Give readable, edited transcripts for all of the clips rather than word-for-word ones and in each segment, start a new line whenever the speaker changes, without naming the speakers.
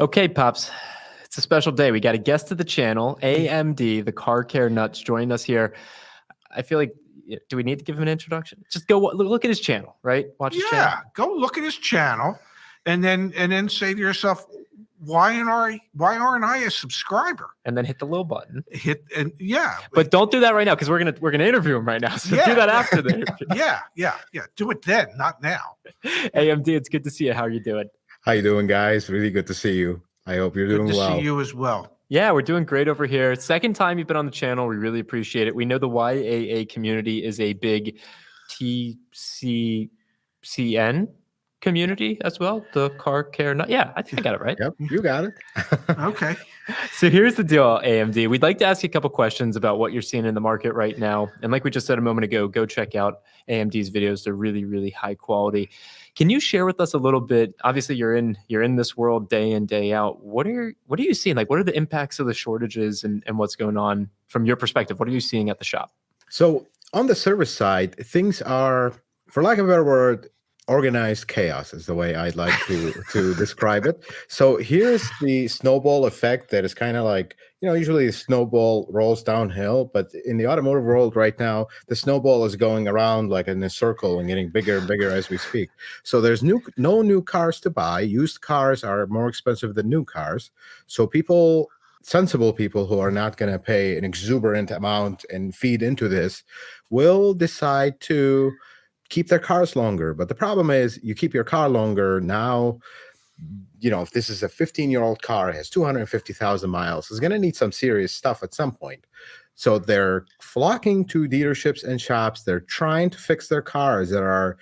Okay, Pops. It's a special day. We got a guest of the channel, AMD, the car care nuts, joining us here. I feel like, do we need to give him an introduction? Just go look at his channel, right? Watch his channel.
Yeah, go look at his channel, and then say to yourself, why aren't I a subscriber?
And then hit the little button.
But
don't do that right now because we're gonna interview him right now. So do that after the interview.
Yeah. Do it then, not now.
AMD, it's good to see you. How are you doing?
How you doing, guys? Really good to see you. I hope you're doing well.
Good to see you as well.
Yeah, we're doing great over here. Second time you've been on the channel. We really appreciate it. We know the YAA community is a big TCCN community as well. The car care. Yeah, I think I got it right.
Yep, you got it.
Okay.
So here's the deal, AMD. We'd like to ask you a couple questions about what you're seeing in the market right now. And like we just said a moment ago, go check out AMD's videos. They're really, really high quality. Can you share with us a little bit? Obviously, you're in this world day in, day out. What are you seeing? Like, what are the impacts of the shortages and what's going on from your perspective? What are you seeing at the shop?
So on the service side, things are, for lack of a better word, organized chaos is the way I'd like to describe it. So here's the snowball effect that is kind of like, usually the snowball rolls downhill, but in the automotive world right now, the snowball is going around like in a circle and getting bigger and bigger as we speak. So there's no new cars to buy. Used cars are more expensive than new cars. So sensible people who are not going to pay an exuberant amount and feed into this will decide to keep their cars longer. But the problem is you keep your car longer now, if this is a 15-year-old car, it has 250,000 miles, it's going to need some serious stuff at some point. So they're flocking to dealerships and shops. They're trying to fix their cars that are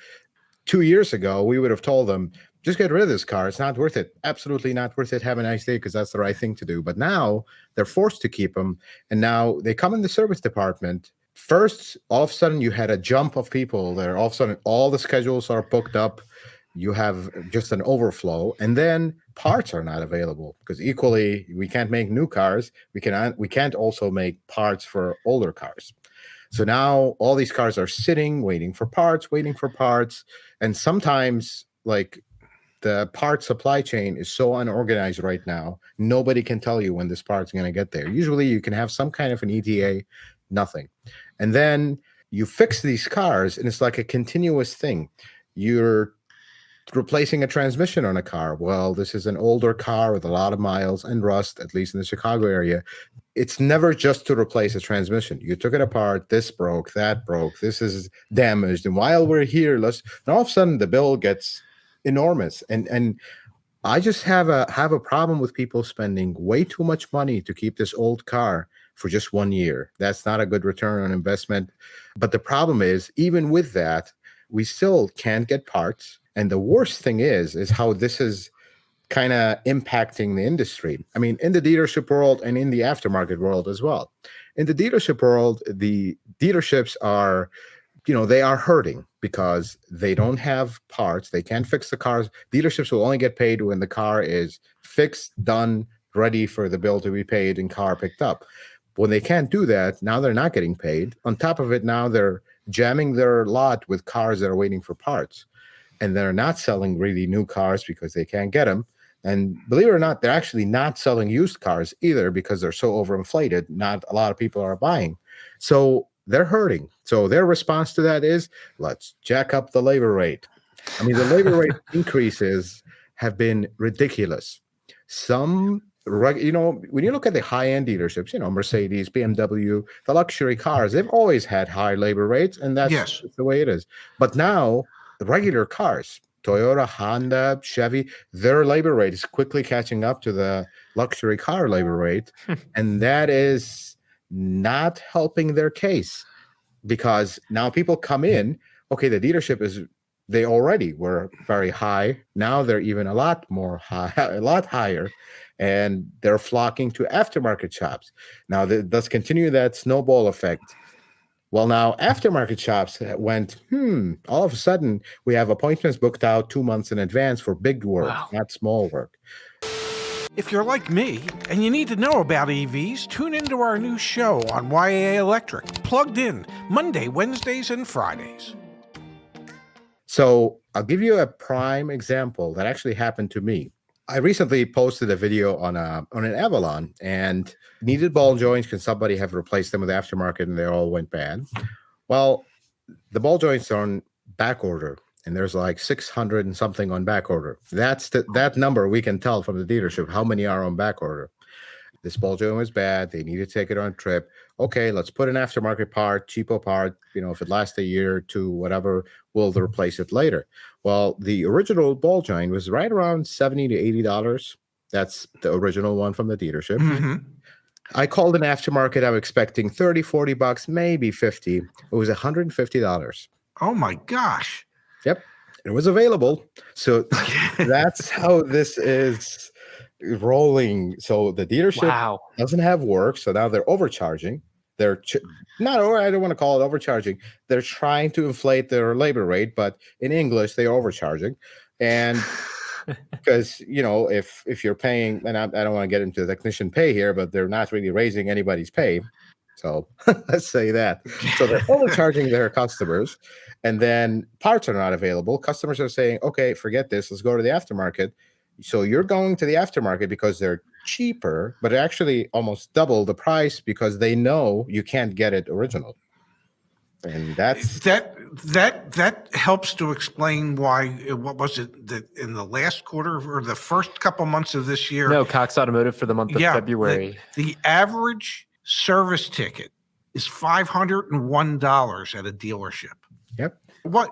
2 years ago, we would have told them, just get rid of this car. It's not worth it. Absolutely not worth it. Have a nice day, because that's the right thing to do. But now they're forced to keep them. And now they come in the service department. First, all of a sudden, you had a jump of people there. All of a sudden, all the schedules are booked up. You have just an overflow. And then parts are not available because equally, we can't make new cars. We can't also make parts for older cars. So now all these cars are sitting, waiting for parts. And sometimes, like, the part supply chain is so unorganized right now, nobody can tell you when this part's going to get there. Usually, you can have some kind of an ETA. Nothing. And then you fix these cars, and it's like a continuous thing. You're replacing a transmission on a car. Well, this is an older car with a lot of miles and rust, at least in the Chicago area. It's never just to replace a transmission. You took it apart, this broke, that broke, this is damaged. And while we're here, and all of a sudden the bill gets enormous. And I just have a problem with people spending way too much money to keep this old car for just 1 year. That's not a good return on investment. But the problem is, even with that, we still can't get parts. And the worst thing is how this is kind of impacting the industry. I mean, in the dealership world and in the aftermarket world as well. In the dealership world, the dealerships are, they are hurting because they don't have parts. They can't fix the cars. Dealerships will only get paid when the car is fixed, done, ready for the bill to be paid and car picked up. When they can't do that, now they're not getting paid. On top of it, now they're jamming their lot with cars that are waiting for parts. And they're not selling really new cars because they can't get them. And believe it or not, they're actually not selling used cars either because they're so overinflated. Not a lot of people are buying. So they're hurting. So their response to that is, let's jack up the labor rate. I mean, the labor rate increases have been ridiculous. When you look at the high-end dealerships, Mercedes, BMW, the luxury cars, they've always had high labor rates, and that's the way it is. But now, the regular cars, Toyota, Honda, Chevy, their labor rate is quickly catching up to the luxury car labor rate, and that is not helping their case because now people come in, okay, the dealership they already were very high. Now they're even a lot higher. And they're flocking to aftermarket shops. Now, let's continue that snowball effect. Well, now aftermarket shops went, all of a sudden, we have appointments booked out 2 months in advance for big work, not small work.
If you're like me and you need to know about EVs, tune into our new show on YAA Electric, Plugged In, Monday, Wednesdays, and Fridays.
So I'll give you a prime example that actually happened to me. I recently posted a video on an Avalon and needed ball joints. Can somebody have replaced them with aftermarket and they all went bad? Well, the ball joints are on back order, and there's like 600 and something on back order. That number we can tell from the dealership how many are on back order. This ball joint was bad. They need to take it on a trip. Okay, let's put an aftermarket part, cheapo part. If it lasts a year or two, whatever, we'll replace it later. Well, the original ball joint was right around $70 to $80. That's the original one from the dealership.
Mm-hmm.
I called an aftermarket. I'm expecting 30, 40 bucks, maybe 50. It was $150.
Oh my gosh.
Yep. It was available. So that's how this is rolling. So the dealership doesn't have work. So now they're overcharging. They're I don't want to call it overcharging. They're trying to inflate their labor rate, but in English, they are overcharging. And because, if you're paying, and I don't want to get into the technician pay here, but they're not really raising anybody's pay. So let's say that. So they're overcharging their customers, and then parts are not available. Customers are saying, okay, forget this. Let's go to the aftermarket. So you're going to the aftermarket because they're cheaper, but actually almost double the price because they know you can't get it original. And
that helps to explain why. What was it that in the last quarter or the first couple months of this year?
No, Cox Automotive for the month of February.
The average service ticket is $501 at a dealership.
Yep.
What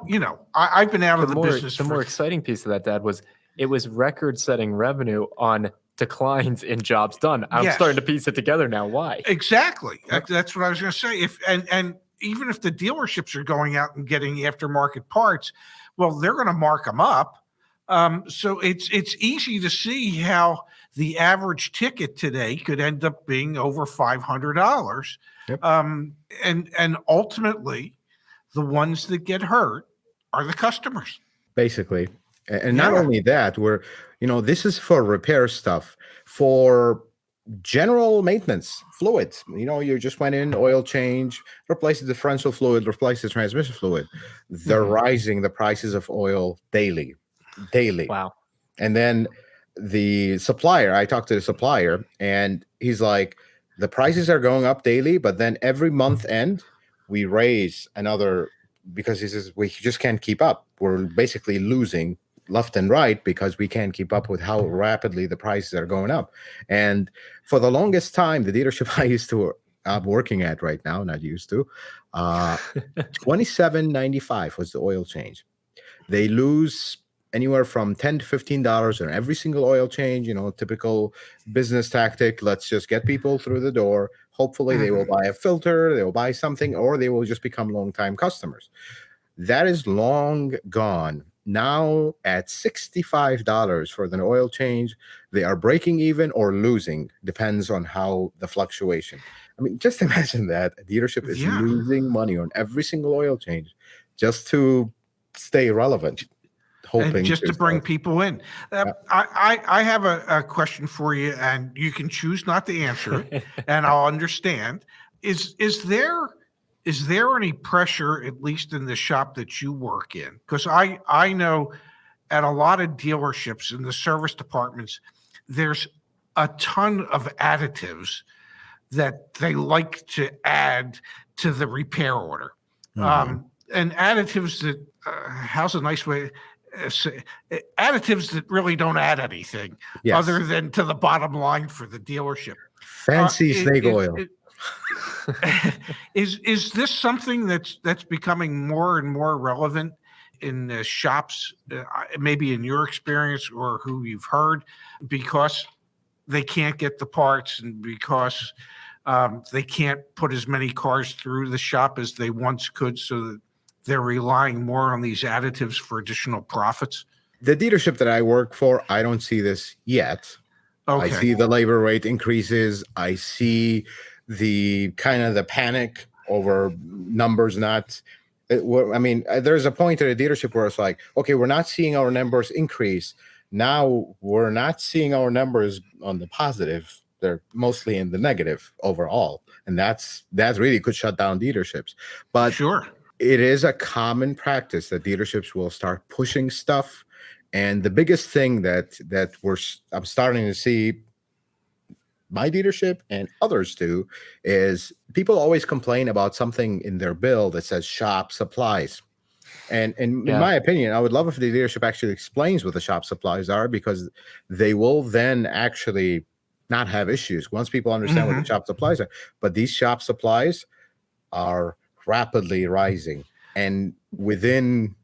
I've been out of the business.
The more exciting piece of that, Dad, was it was record-setting revenue on declines in jobs done. I'm starting to piece it together now. Why?
Exactly. That's what I was going to say. And even if the dealerships are going out and getting aftermarket parts, well, they're going to mark them up. So it's easy to see how the average ticket today could end up being over $500.
Yep.
And ultimately, the ones that get hurt are the customers.
Basically. And not only that, this is for repair stuff, for general maintenance, fluids. You just went in, oil change, replace the differential fluid, replace the transmission fluid. They're rising the prices of oil daily.
Wow.
And then the supplier, I talked to the supplier, and he's like, the prices are going up daily, but then every month end, we raise another, because he says, we just can't keep up. We're basically losing left and right because we can't keep up with how rapidly the prices are going up. And for the longest time, the dealership I'm working at right now, not used to, $27.95 was the oil change. They lose anywhere from $10 to $15 on every single oil change. Typical business tactic. Let's just get people through the door. Hopefully they will buy a filter, they will buy something, or they will just become long-time customers. That is long gone. Now at $65 for the oil change, they are breaking even or losing, depends on how the fluctuation. I mean, just imagine that a dealership is losing money on every single oil change just to stay relevant.
And just to bring people in. I have a question for you, and you can choose not to answer it, and I'll understand. Is there any pressure, at least in the shop that you work in? Because I know at a lot of dealerships in the service departments, there's a ton of additives that they like to add to the repair order. And additives that, how's a nice way, additives that really don't add anything other than to the bottom line for the dealership.
Fancy snake oil.
Is this something that's becoming more and more relevant in the shops, maybe in your experience or who you've heard, because they can't get the parts and because they can't put as many cars through the shop as they once could, so that they're relying more on these additives for additional profits?
The dealership that I work for, I don't see this yet. Okay. I see the labor rate increases. I see the kind of the panic over numbers not. There's a point at a dealership where it's like, okay, we're not seeing our numbers increase. Now we're not seeing our numbers on the positive. They're mostly in the negative overall. And that really could shut down dealerships. But
sure,
it is a common practice that dealerships will start pushing stuff And the biggest thing that I'm starting to see my dealership and others do is people always complain about something in their bill that says shop supplies. And in my opinion, I would love if the dealership actually explains what the shop supplies are, because they will then actually not have issues once people understand what the shop supplies are. But these shop supplies are rapidly rising, and within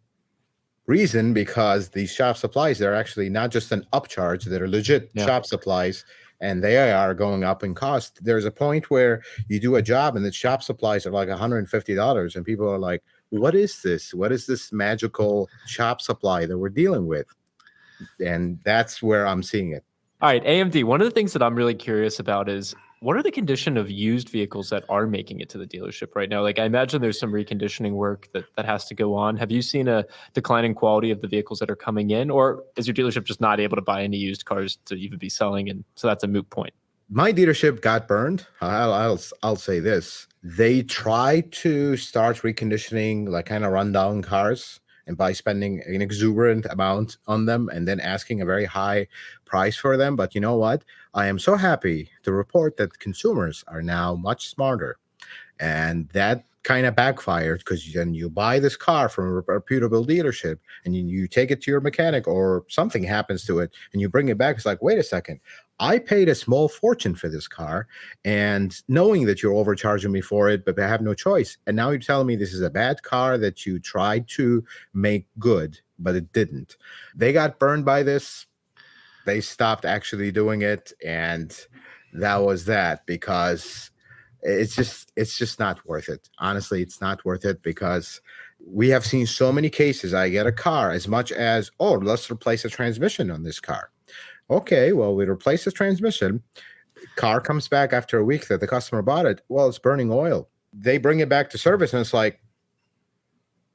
reason, because these shop supplies, they're actually not just an upcharge, they're legit shop supplies, and they are going up in cost. There's a point where you do a job and the shop supplies are like $150, and people are like, what is this? What is this magical shop supply that we're dealing with? And that's where I'm seeing it.
All right, AMD, one of the things that I'm really curious about is, what are the condition of used vehicles that are making it to the dealership right now? Like, I imagine there's some reconditioning work that has to go on. Have you seen a declining quality of the vehicles that are coming in, or is your dealership just not able to buy any used cars to even be selling? And so that's a moot point.
My dealership got burned. I'll say this. They tried to start reconditioning, like kind of rundown cars, and by spending an exuberant amount on them and then asking a very high price for them. But you know what? I am so happy to report that consumers are now much smarter. And that kind of backfired, because then you buy this car from a reputable dealership and you take it to your mechanic, or something happens to it and you bring it back. It's like, wait a second, I paid a small fortune for this car, and knowing that you're overcharging me for it, but I have no choice. And now you're telling me this is a bad car that you tried to make good, but it didn't. They got burned by this. They stopped actually doing it. And that was that, because it's just not worth it. Honestly, it's not worth it, because we have seen so many cases. I get a car as much as, oh, let's replace a transmission on this car. Okay, well, we replace the transmission. Car comes back after a week that the customer bought it. Well, it's burning oil. They bring it back to service, and it's like,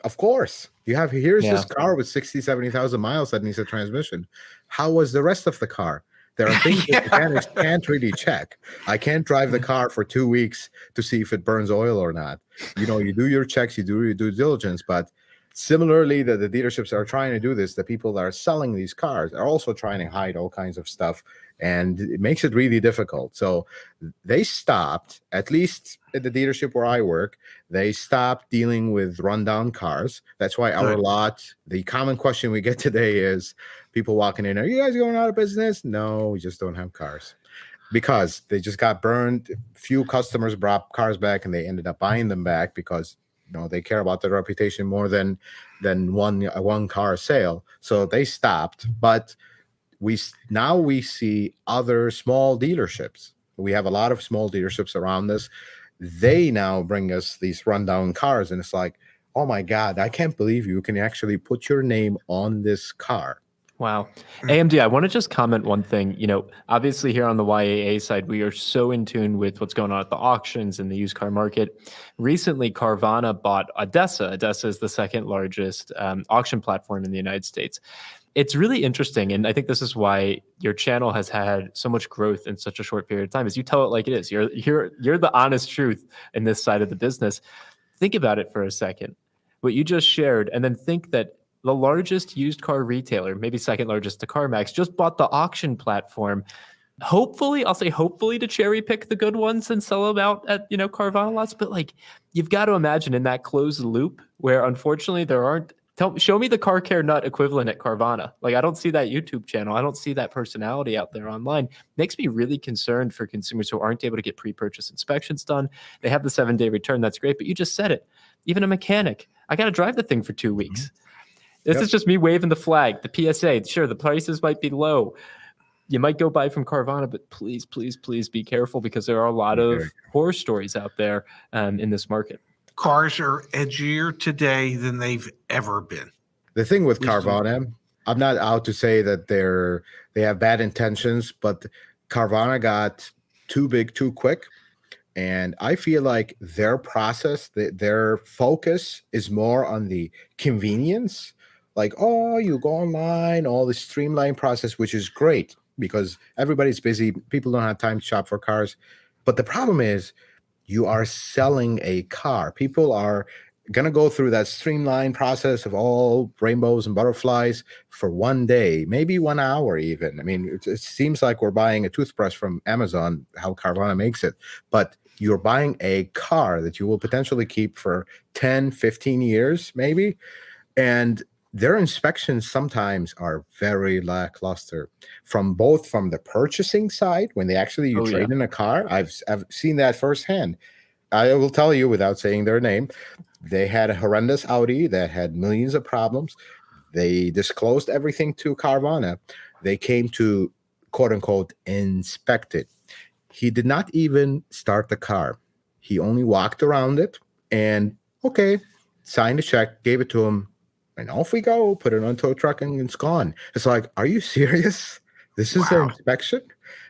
of course, here's this car with 60, 70,000 miles that needs a transmission. How was the rest of the car? There are things that mechanics can't really check. I can't drive the car for 2 weeks to see if it burns oil or not. You do your checks, you do your due diligence. But similarly, the dealerships are trying to do this. The people that are selling these cars are also trying to hide all kinds of stuff, and it makes it really difficult. So they stopped, at least at the dealership where I work, they stopped dealing with rundown cars. That's why our lot, the common question we get today is people walking in, are you guys going out of business? No, we just don't have cars. Because they just got burned. Few customers brought cars back, and they ended up buying them back because they care about their reputation more than one car sale. So they stopped. But we see other small dealerships. We have a lot of small dealerships around us. They now bring us these rundown cars, and it's like, oh my God, I can't believe you can actually put your name on this car.
Wow. AMD, I want to just comment one thing. Obviously here on the YAA side, we are so in tune with what's going on at the auctions and the used car market. Recently, Carvana bought ADESA. ADESA is the second largest auction platform in the United States. It's really interesting, and I think this is why your channel has had so much growth in such a short period of time, is you tell it like it is. You're the honest truth in this side of the business. Think about it for a second, what you just shared, and then think that the largest used car retailer, maybe second largest to CarMax, just bought the auction platform. Hopefully, I'll say hopefully, to cherry pick the good ones and sell them out at Carvana lots. But you've got to imagine in that closed loop where unfortunately there aren't. Show me the car care nut equivalent at Carvana. I don't see that YouTube channel. I don't see that personality out there online. Makes me really concerned for consumers who aren't able to get pre-purchase inspections done. They have the 7-day return. That's great. But you just said it. Even a mechanic, I got to drive the thing for 2 weeks. This is just me waving the flag, the PSA. Sure, the prices might be low. You might go buy from Carvana, but please, please, please be careful, because there are a lot of horror stories out there in this market.
Cars are edgier today than they've ever been.
The thing with Carvana, I'm not out to say that they have bad intentions, but Carvana got too big too quick. And I feel like their process, their focus is more on the convenience. You go online, all this streamlined process, which is great because everybody's busy. People don't have time to shop for cars. But the problem is you are selling a car. People are gonna go through that streamlined process of all rainbows and butterflies for one day, maybe 1 hour even. I mean, it seems like we're buying a toothbrush from Amazon, how Carvana makes it, but you're buying a car that you will potentially keep for 10, 15 years, maybe. And their inspections sometimes are very lackluster from the purchasing side when they actually you
Oh,
trade
yeah.
in a car. I've seen that firsthand. I will tell you without saying their name. They had a horrendous Audi that had millions of problems. They disclosed everything to Carvana. They came to quote unquote inspect it. He did not even start the car. He only walked around it and okay, signed a check, gave it to him, and off we go. Put it onto a truck and it's gone. It's like, are you serious? This is their
Wow.
inspection?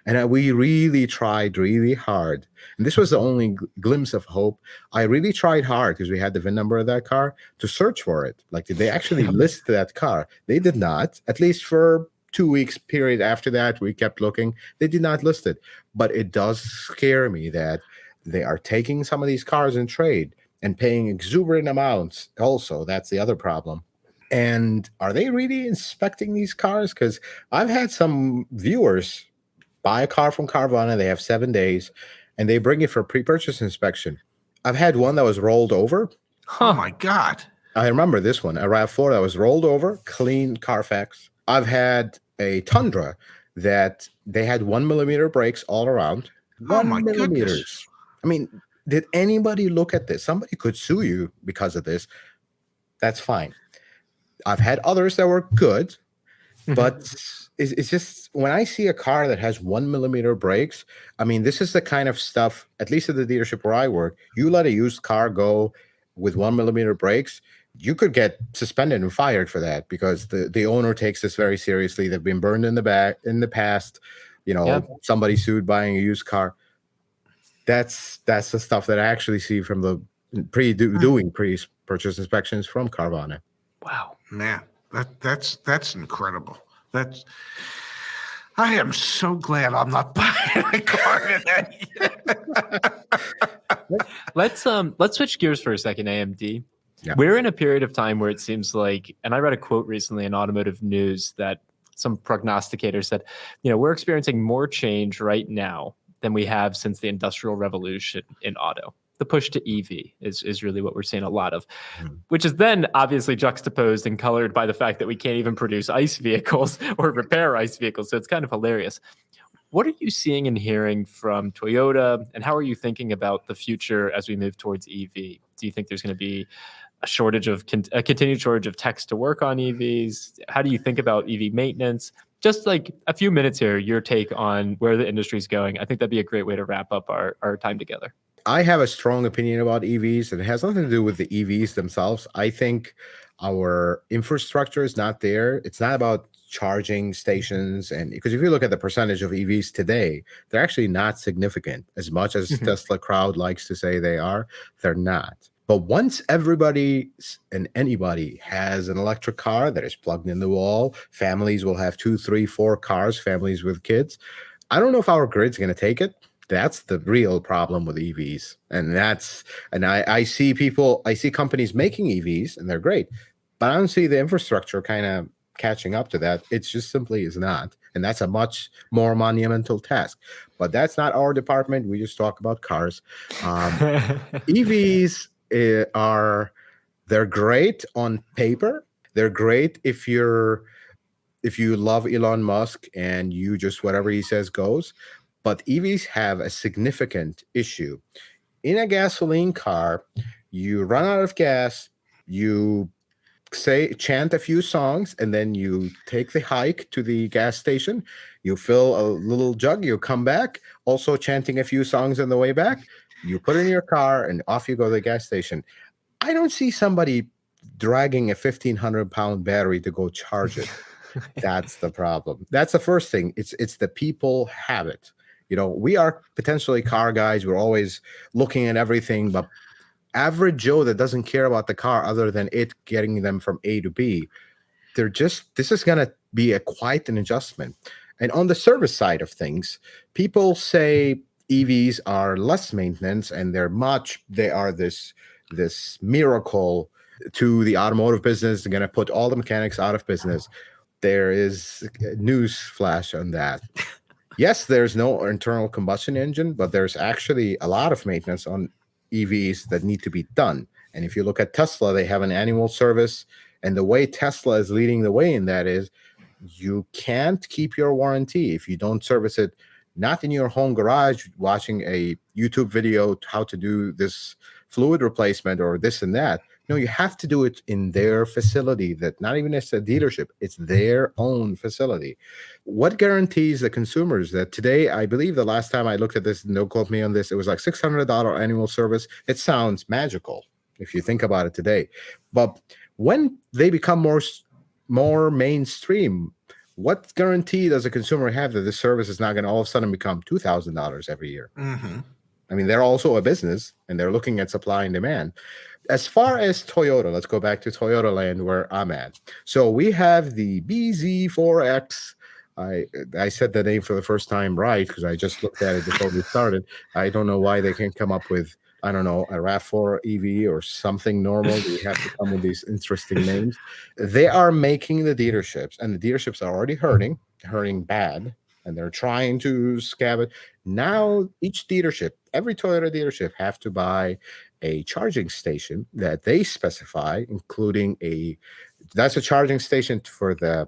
And we really tried really hard. And this was the only glimpse of hope. I really tried hard because we had the VIN number of that car to search for it. Like, did they actually list that car? They did not, at least for 2 weeks period after that. We kept looking. They did not list it. But it does scare me that they are taking some of these cars in trade and paying exuberant amounts. Also, that's the other problem. And are they really inspecting these cars? Because I've had some viewers buy a car from Carvana. They have 7 days, and they bring it for pre-purchase inspection. I've had one that was rolled over.
Oh my God.
I remember this one, a RAV4 that was rolled over, clean Carfax. I've had a Tundra that they had 1 millimeter brakes all around.
Oh my
1 millimeters.
goodness.
I mean, did anybody look at this? Somebody could sue you because of this. That's fine. I've had others that were good, but it's just when I see a car that has 1 millimeter brakes, I mean, this is the kind of stuff, at least at the dealership where I work, you let a used car go with 1 millimeter brakes, you could get suspended and fired for that because the owner takes this very seriously. They've been burned in the past, somebody sued buying a used car. That's the stuff that I actually see from the doing pre-purchase inspections from Carvana.
Wow.
Man, that's incredible. I am so glad I'm not buying a car today.
Let's switch gears for a second, AMD.
Yeah.
We're in a period of time where it seems like, and I read a quote recently in automotive news that some prognosticators said, we're experiencing more change right now than we have since the Industrial Revolution in auto. The push to EV is really what we're seeing a lot of, which is then obviously juxtaposed and colored by the fact that we can't even produce ICE vehicles or repair ICE vehicles. So it's kind of hilarious. What are you seeing and hearing from Toyota, and how are you thinking about the future as we move towards EV? Do you think there's going to be a continued shortage of techs to work on EVs? How do you think about EV maintenance? Just like a few minutes here, your take on where the industry is going. I think that'd be a great way to wrap up our time together.
I have a strong opinion about EVs, and it has nothing to do with the EVs themselves. I think our infrastructure is not there. It's not about charging stations, and because if you look at the percentage of EVs today, they're actually not significant. As much as Tesla crowd likes to say they are, they're not. But once everybody and anybody has an electric car that is plugged in the wall, families will have 2, 3, 4 cars, families with kids. I don't know if our grid's going to take it. That's the real problem with EVs. And I see companies making EVs and they're great, but I don't see the infrastructure kind of catching up to that. It just simply is not. And that's a much more monumental task, but that's not our department. We just talk about cars. EVs they're great on paper. They're great if you love Elon Musk and you just whatever he says goes. But EVs have a significant issue. In a gasoline car, you run out of gas, you chant a few songs, and then you take the hike to the gas station. You fill a little jug, you come back, also chanting a few songs on the way back. You put it in your car, and off you go to the gas station. I don't see somebody dragging a 1,500-pound battery to go charge it. That's the problem. That's the first thing. It's the people habit. We are potentially car guys. We're always looking at everything, but average Joe that doesn't care about the car other than it getting them from A to B, this is going to be quite an adjustment. And on the service side of things, people say EVs are less maintenance and they are this this miracle to the automotive business. They're going to put all the mechanics out of business. There is a news flash on that. Yes, there's no internal combustion engine, but there's actually a lot of maintenance on EVs that need to be done. And if you look at Tesla, they have an annual service. And the way Tesla is leading the way in that is you can't keep your warranty if you don't service it, not in your home garage watching a YouTube video how to do this fluid replacement or this and that. No, you have to do it in their facility, that not even as a dealership, it's their own facility. What guarantees the consumers that today, I believe the last time I looked at this, no quote me on this, it was like $600 annual service. It sounds magical if you think about it today. But when they become more mainstream, what guarantee does a consumer have that this service is not going to all of a sudden become $2,000 every year?
Mm-hmm.
I mean, they're also a business and they're looking at supply and demand. As far as Toyota, let's go back to Toyota land where I'm at. So we have the BZ4X. I said the name for the first time right because I just looked at it before we started. I don't know why they can't come up with, I don't know, a RAV4 EV or something normal. We have to come with these interesting names. They are making the dealerships, and the dealerships are already hurting bad, and they're trying to scab it. Now, each dealership, every Toyota dealership, have to buy a charging station that they specify, including that's a charging station for the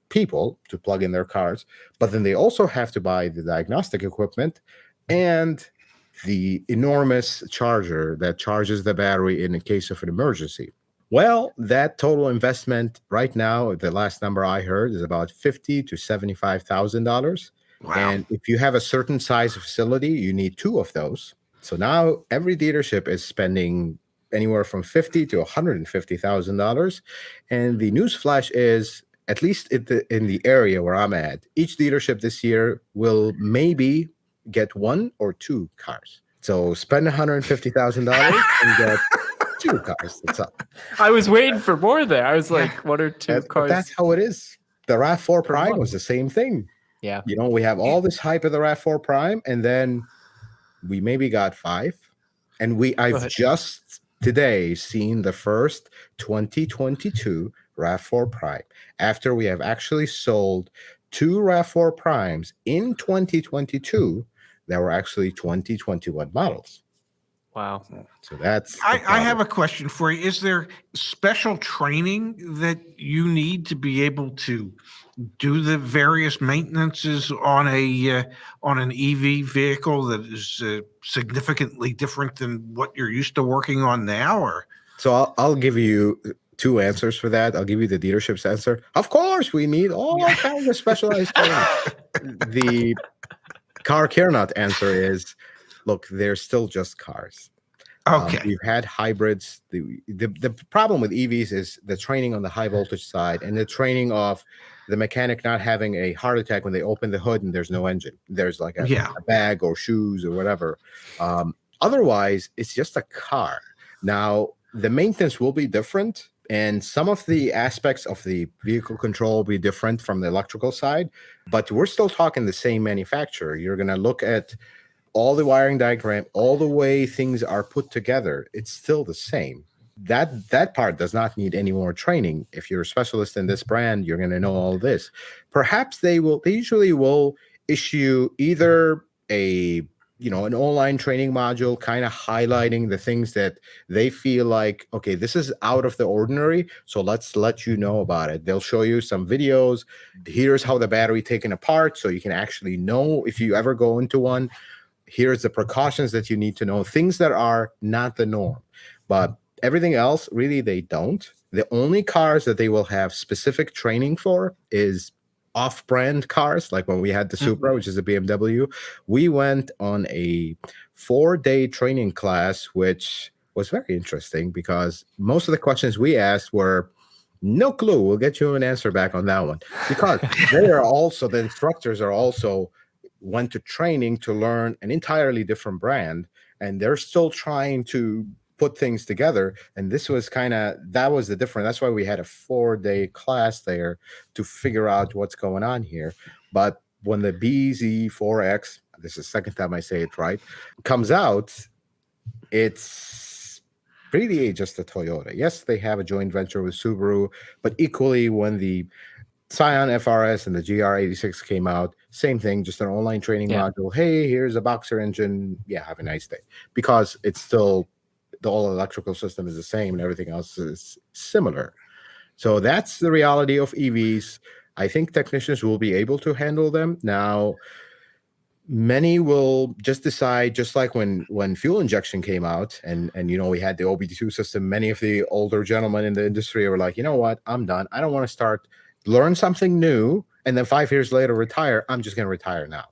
people to plug in their cars, but then they also have to buy the diagnostic equipment and the enormous charger that charges the battery in the case of an emergency. Well, that total investment right now, the last number I heard, is about $50,000 to $75,000.
Wow.
And if you have a certain size facility, you need two of those. So now every dealership is spending anywhere from $50,000 to $150,000. And the news flash is, at least in the area where I'm at, each dealership this year will maybe get one or two cars. So spend $150,000 and get two cars. That's up.
I was waiting for more there. I was like, one or two cars.
That's how it is. The RAV4 Prime was the same thing.
Yeah.
You know, we have all this hype of the RAV4 Prime, and then we maybe got five. And I've just today seen the first 2022 RAV4 Prime after we have actually sold two RAV4 Primes in 2022 that were actually 2021 models.
Wow.
So that's
I have a question for you. Is there special training that you need to be able to do the various maintenances on an EV vehicle that is significantly different than what you're used to working on now? Or
so I'll give you two answers for that. I'll give you the dealership's answer. Of course, we need all kinds of specialized training. The car care nut answer is, look, they're still just cars.
Okay.
We've had hybrids. The problem with EVs is the training on the high voltage side and the training of the mechanic not having a heart attack when they open the hood and there's no engine. There's like a bag or shoes or whatever. Otherwise, it's just a car. Now, the maintenance will be different, and some of the aspects of the vehicle control will be different from the electrical side, but we're still talking the same manufacturer. You're going to look at all the wiring diagram, all the way things are put together. It's still the same. That part does not need any more training. If you're a specialist in this brand, you're going to know all this. Perhaps they usually will issue either an online training module kind of highlighting the things that they feel like, okay, this is out of the ordinary, so let's let you know about it. They'll show you some videos. Here's how the battery taken apart, so you can actually know if you ever go into one. Here's the precautions that you need to know, things that are not the norm. But everything else, really, they don't. The only cars that they will have specific training for is off-brand cars, like when we had the Supra, which is a BMW. We went on a 4-day training class, which was very interesting because most of the questions we asked were, no clue. We'll get you an answer back on that one. Because the instructors are also went to training to learn an entirely different brand, and they're still trying to put things together. And this was that was the difference. That's why we had a 4-day class there to figure out what's going on here. But when the BZ4X, this is the second time I say it right, comes out, it's really just a Toyota. Yes, they have a joint venture with Subaru, but equally when the Scion FRS and the GR86 came out, same thing, just an online training module. Hey, here's a Boxer engine. Yeah, have a nice day. Because it's still, the whole electrical system is the same and everything else is similar. So that's the reality of EVs. I think technicians will be able to handle them. Now, many will just decide, just like when fuel injection came out and we had the OBD2 system, many of the older gentlemen in the industry were like, you know what, I'm done. I don't want to learn something new and then 5 years later retire. I'm just going to retire now.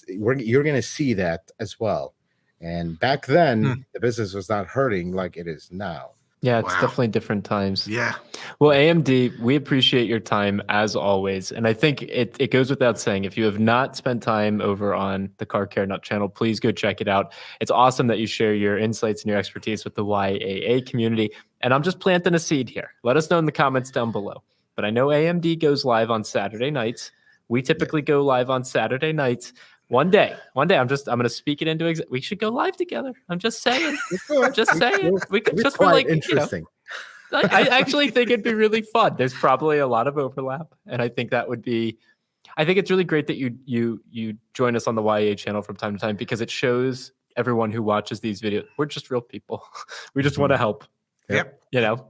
You're going to see that as well. And back then, the business was not hurting like it is now.
Yeah, it's definitely different times.
Yeah.
Well, AMD, we appreciate your time as always. And I think it goes without saying, if you have not spent time over on the Car Care Nut channel, please go check it out. It's awesome that you share your insights and your expertise with the YAA community. And I'm just planting a seed here. Let us know in the comments down below. But I know AMD goes live on Saturday nights. We typically go live on Saturday nights. One day, I'm going to speak it into we should go live together. I'm just saying. Just saying. We could just for like
interesting.
I actually think it'd be really fun. There's probably a lot of overlap, and I think that would be. I think it's really great that you join us on the YA channel from time to time because it shows everyone who watches these videos we're just real people. We just want to help.
Yep.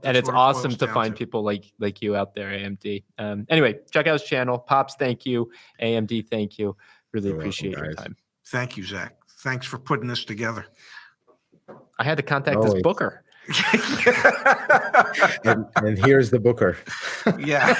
And it's awesome to find people like you out there, AMD. Anyway, check out his channel. Pops, thank you. AMD, thank you. Really appreciate your time.
Thank you, Zach. Thanks for putting this together.
I had to contact this booker.
and here's the booker.
Yeah.